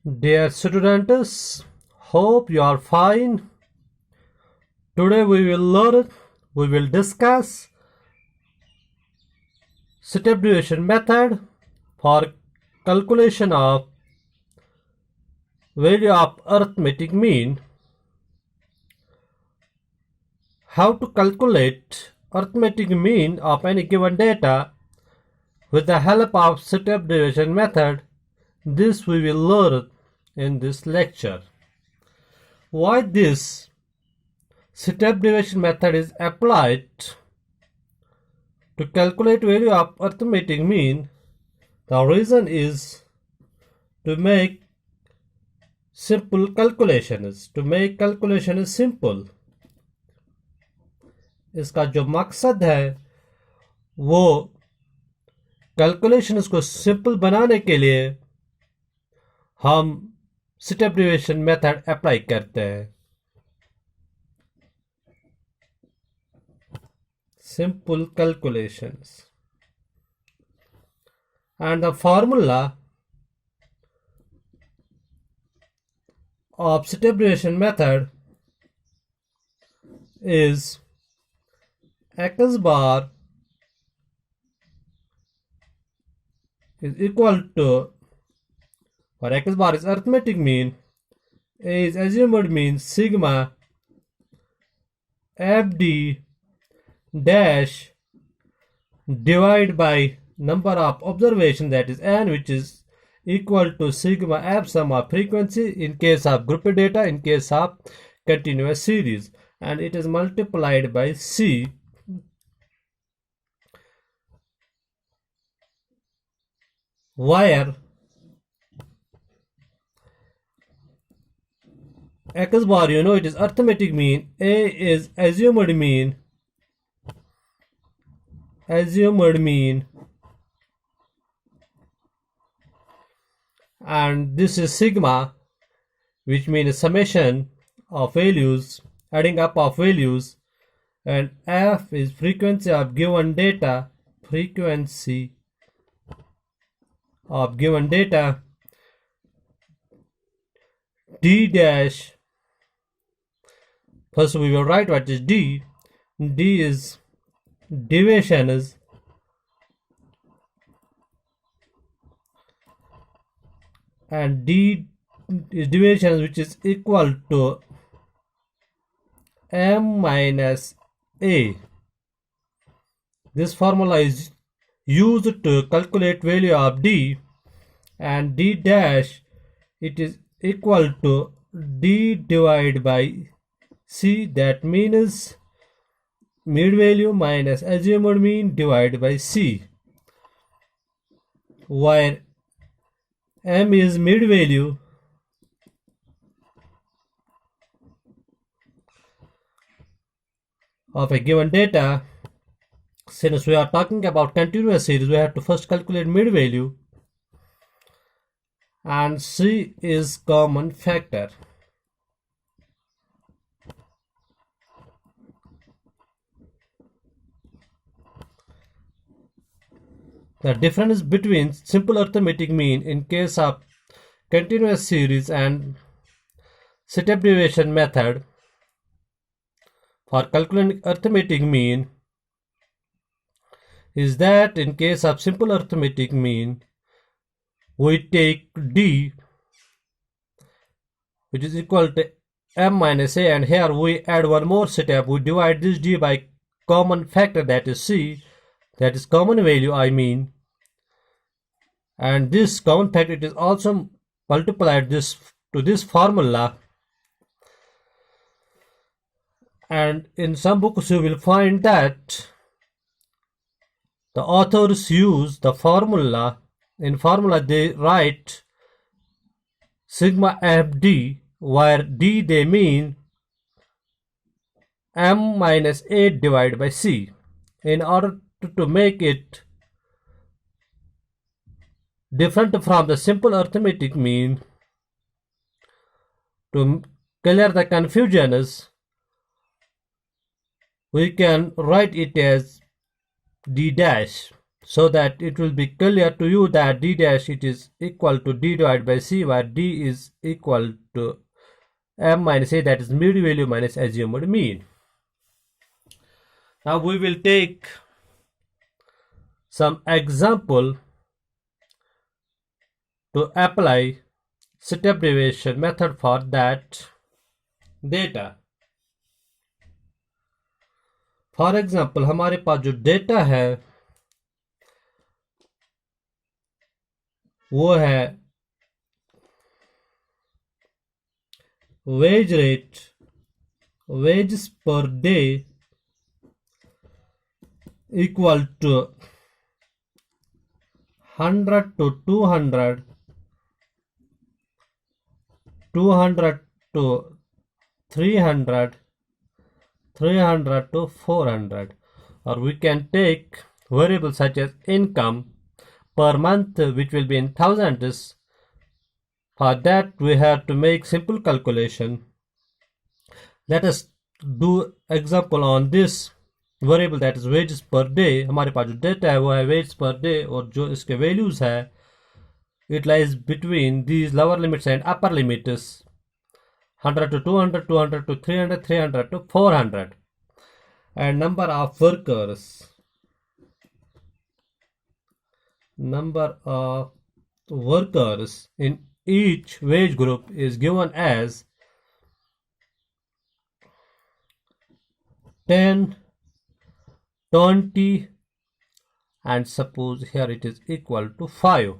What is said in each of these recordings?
Dear students, hope you are fine. Today we will discuss step deviation method for calculation of value of arithmetic mean. How to calculate arithmetic mean of any given data with the help of step deviation method. This we will learn in this lecture. Why this step deviation method is applied to calculate value of arithmetic mean? The reason is to make simple calculations, to make calculations simple. इसका जो मकसद है वो calculations को simple बनाने के लिए हम स्टेप डेविएशन मेथड अप्लाई करते हैं. Simple calculations. And the formula of step deviation method is x bar is equal to, for x bar is arithmetic mean, A is assumed mean, sigma fd dash divided by number of observation, that is n, which is equal to sigma f sum of frequency in case of grouped data, in case of continuous series, and it is multiplied by c, where x bar, you know, it is arithmetic mean, A is assumed mean, and this is sigma, which means summation of values, adding up of values, and f is frequency of given data, d dash. First we will write what is d. D is deviations, and d is deviations, which is equal to m minus a. This formula is used to calculate value of d, and d dash, it is equal to d divided by c, that means mid value minus assumed mean divided by c, where m is mid value of a given data. Since we are talking about continuous series, we have to first calculate mid value, and c is common factor. The difference between simple arithmetic mean in case of continuous series and step deviation method for calculating arithmetic mean is that in case of simple arithmetic mean, we take d, which is equal to m minus a, and here we add one more step. We divide this d by common factor, that is c, that is common value, I mean, and this common factor, it is also multiplied this to this formula. And in some books you will find that the authors use the formula. In formula they write sigma fd, where d they mean m minus a divided by c, in order to make it different from the simple arithmetic mean. To clear the confusions, we can write it as d dash. so that it will be clear to you that d dash it is equal to d divided by c, where d is equal to m minus a, that is mid value minus assumed mean. Now we will take some example to apply step deviation method for that data. For example हमारे पास जो data है वो है wage rate, wages per day equal to 100 to 200, 200 to 300, 300 to 400. Or we can take variables such as income per month, which will be in thousands. For that we have to make simple calculation. Let us do example on this variable, that is wages per day. हमारे पास जो data है वो है wages per day, और जो इसके values है it lies between these lower limits and upper limits, 100 to 200, 200 to 300, 300 to 400. And number of workers in each wage group is given as 10, 20, and suppose here it is equal to 5.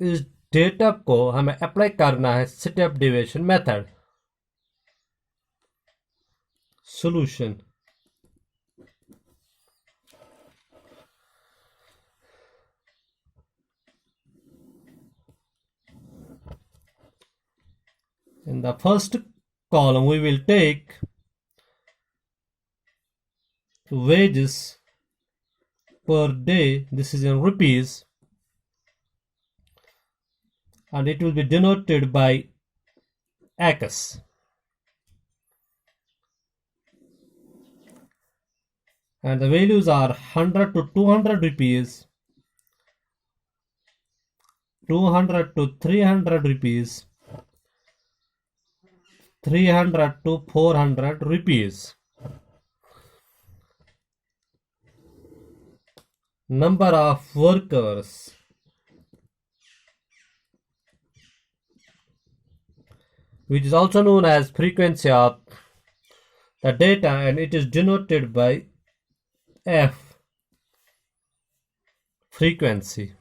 इस data को हमें apply करना है step deviation method. Solution. In the first column we will take wages per day, this is in rupees, and it will be denoted by X. And the values are 100 to 200 rupees, 200 to 300 rupees, 300 to 400 rupees. Number of workers. Which is also known as frequency of the data, and it is denoted by F, frequency,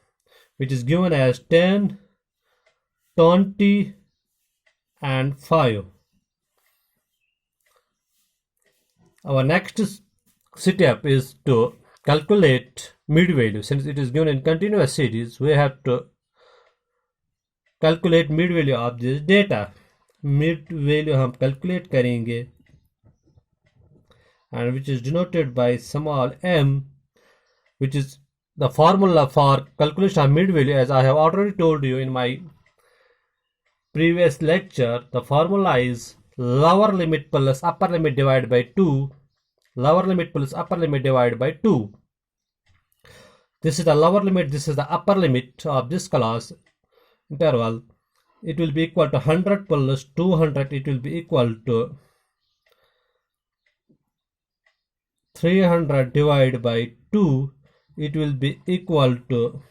which is given as 10, 20, and 5. Our next step is to calculate mid value. Since it is given in continuous series, we have to calculate mid value of this data. Mid value हम calculate करेंगे, and which is denoted by small m, which is the formula for calculation of mid value. As I have already told you in my previous lecture, the formula is lower limit plus upper limit divided by 2. Lower limit plus upper limit divided by 2. This is the lower limit, this is the upper limit of this class interval. It will be equal to 100 plus 200, it will be equal to 300 divided by 2, it will be equal to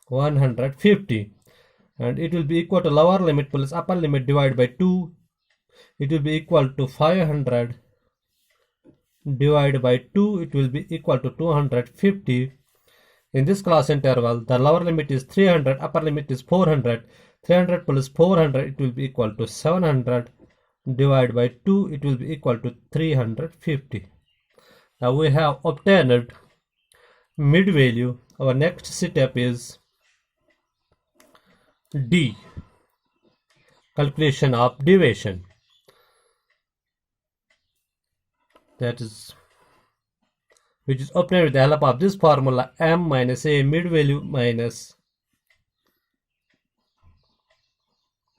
150. And it will be equal to lower limit plus upper limit divided by 2, it will be equal to 500 divided by 2, it will be equal to 250. In this class interval, the lower limit is 300, upper limit is 400. 300 plus 400, it will be equal to 700 divided by 2, it will be equal to 350. Now we have obtained mid value. Our next step is D, calculation of deviation. That is, which is obtained with the help of this formula, m minus a, mid value minus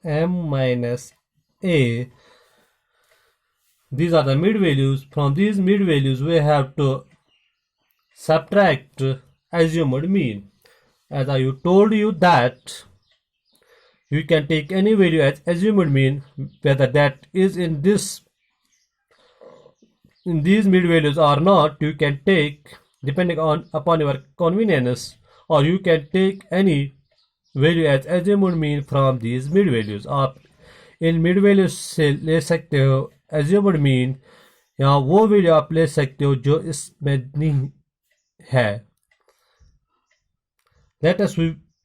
m minus a, These are the mid values. From these mid values we have to subtract assumed mean. As I told you that you can take any value as assumed mean, whether that is in these mid values or not. You can take depending upon your convenience, or you can take any value as assumed mean from these mid values. आप in mid values से ले सकते हो assumed mean, या वो value आप ले सकते हो जो इसमें नहीं है. Let us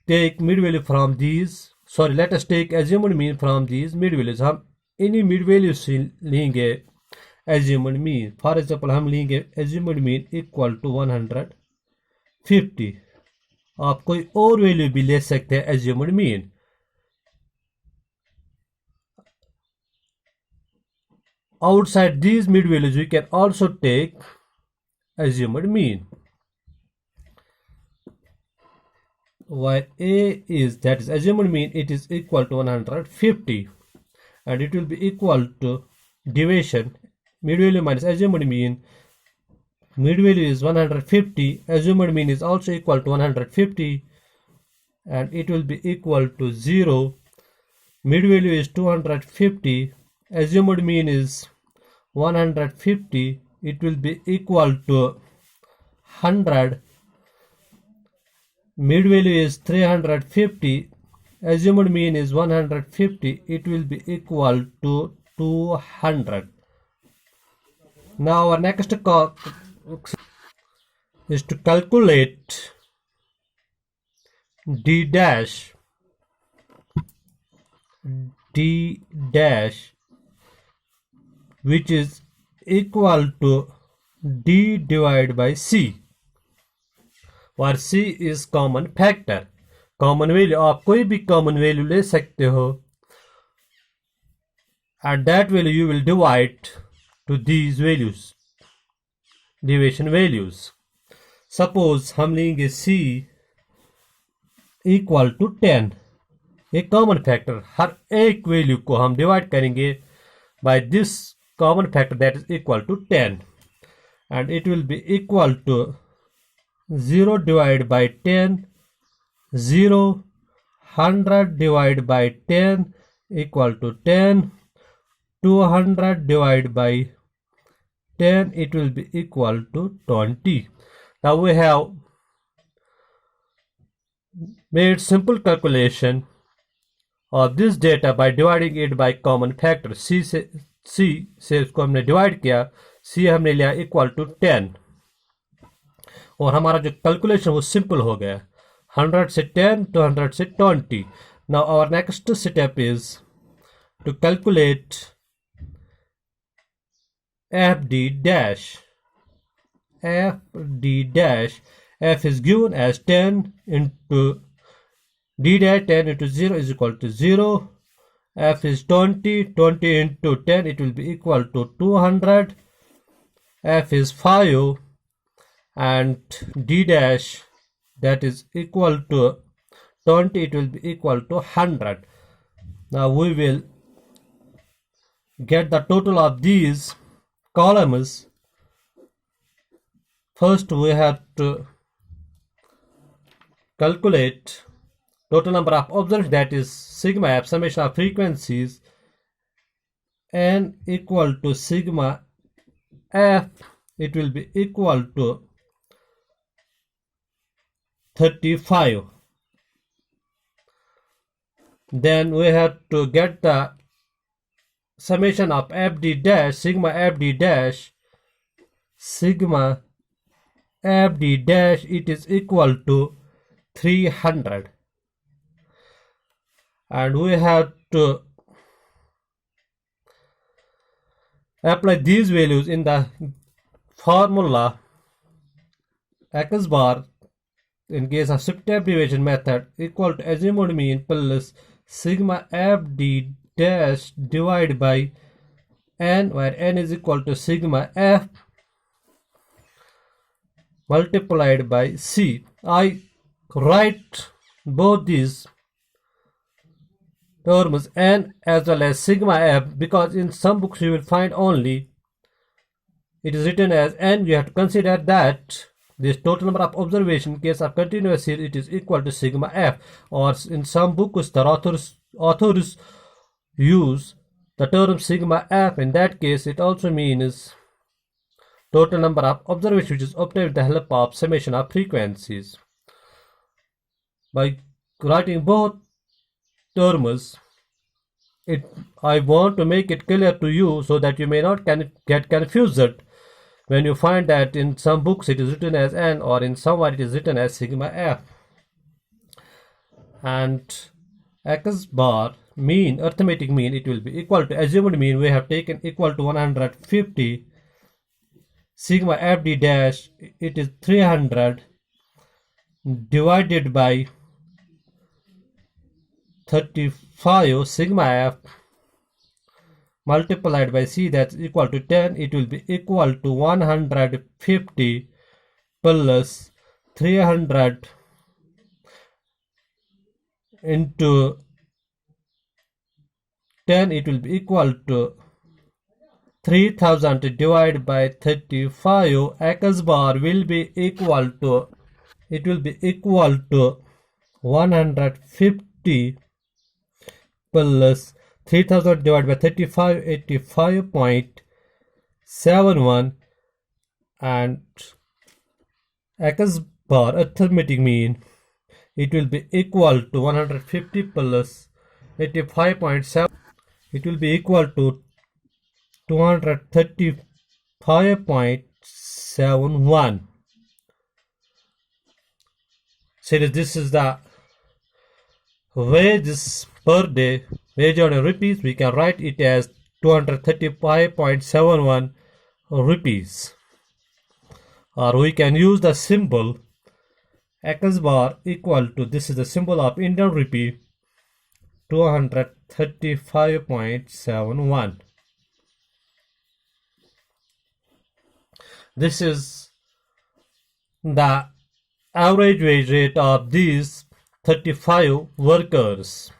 take mid value from these. Let us take assumed mean from these mid values. हम इन्हीं mid values से लेंगे assumed mean. For example, हम लेंगे assumed mean equal to 150. आप कोई और वैल्यू भी ले सकते हैं assumed mean. Outside these mid values, we can also take assumed mean. While a is, that is assumed mean, it is equal to 150, and it will be equal to division mid value minus assumed mean. Mid value is 150, assumed mean is also equal to 150, and it will be equal to 0. Mid value is 250, assumed mean is 150, it will be equal to 100. Mid value is 350, assumed mean is 150, it will be equal to 200. Now our next is to calculate d dash, which is equal to d divided by c, where c is common factor. Common value, आप कोई भी common value ले सकते हो, and that value you will divide to these values, division values. Suppose हम लेंगे c equal to 10, एक common factor. हर एक value को हम divide करेंगे by this common factor, that is equal to 10, and it will be equal to 0 divided by 10, 0, 100 divided by 10 equal to 10, 200 divided by 10, it will be equal to 20. Now we have made simple calculation of this data by dividing it by common factor. c से इसको हमने divide किया, c हमने लिया equal to 10, और हमारा जो calculation वो सिंपल हो गया, 100 से 10, 200 से 20. Now our next step is to calculate fd dash. Fd dash, f is given as 10 into d dash 10 into 0 is equal to 0. F is 20, 20 into 10, it will be equal to 200. F is 5, and d dash, that is equal to 20, it will be equal to 100. Now we will get the total of these columns. First we have to calculate total number of observations, that is sigma f, summation of frequencies, n equal to sigma f, it will be equal to 35. Then we have to get the summation of fd dash, sigma fd dash, it is equal to 300, and we have to apply these values in the formula. X bar in case of shift-tab division method equal to assumed mean plus sigma fd dash divided by n, where n is equal to sigma f multiplied by c. I write both these terms n as well as sigma f because in some books you will find only it is written as n, you have to consider that this total number of observation in case of continuous series, it is equal to sigma f, or in some books the authors use the term sigma f. In that case, it also means total number of observations which is obtained with the help of summation of frequencies. By writing both terms, I want to make it clear to you so that you may not get confused when you find that in some books it is written as n, or in somewhere it is written as sigma f. And x bar mean, arithmetic mean, it will be equal to assumed mean. We have taken equal to 150. Sigma fd dash, it is 300 divided by 35 sigma f multiplied by c, that's equal to 10. It will be equal to 150 plus 300 into 10. It will be equal to 3000 divided by 35. X bar will be equal to, it will be equal to 150 plus 3000 divided by 35, 85.71, and x bar arithmetic mean, it will be equal to 150 plus 85.7, it will be equal to 235.71. So this is the wages per day, wage on rupees. We can write it as 235.71 rupees, or we can use the symbol x bar equal to, this is the symbol of Indian rupee, 235.71. This is the average wage rate of these 35 workers.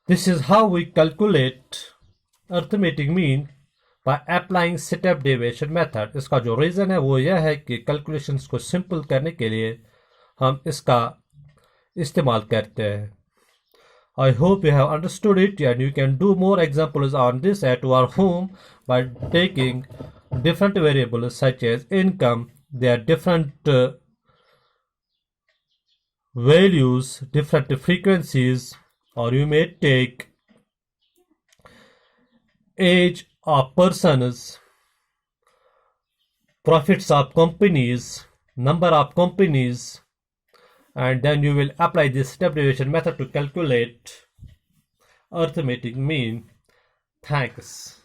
This is how we calculate arithmetic mean by applying step deviation method. इसका जो reason है वो यह है कि calculations को simple करने के लिए हम इसका इस्तेमाल करते हैं. I hope you have understood it, and you can do more examples on this at your home by taking different variables such as income, their different values, different frequencies, or you may take age of persons, profits of companies, number of companies, and then you will apply this step deviation method to calculate arithmetic mean. Thanks.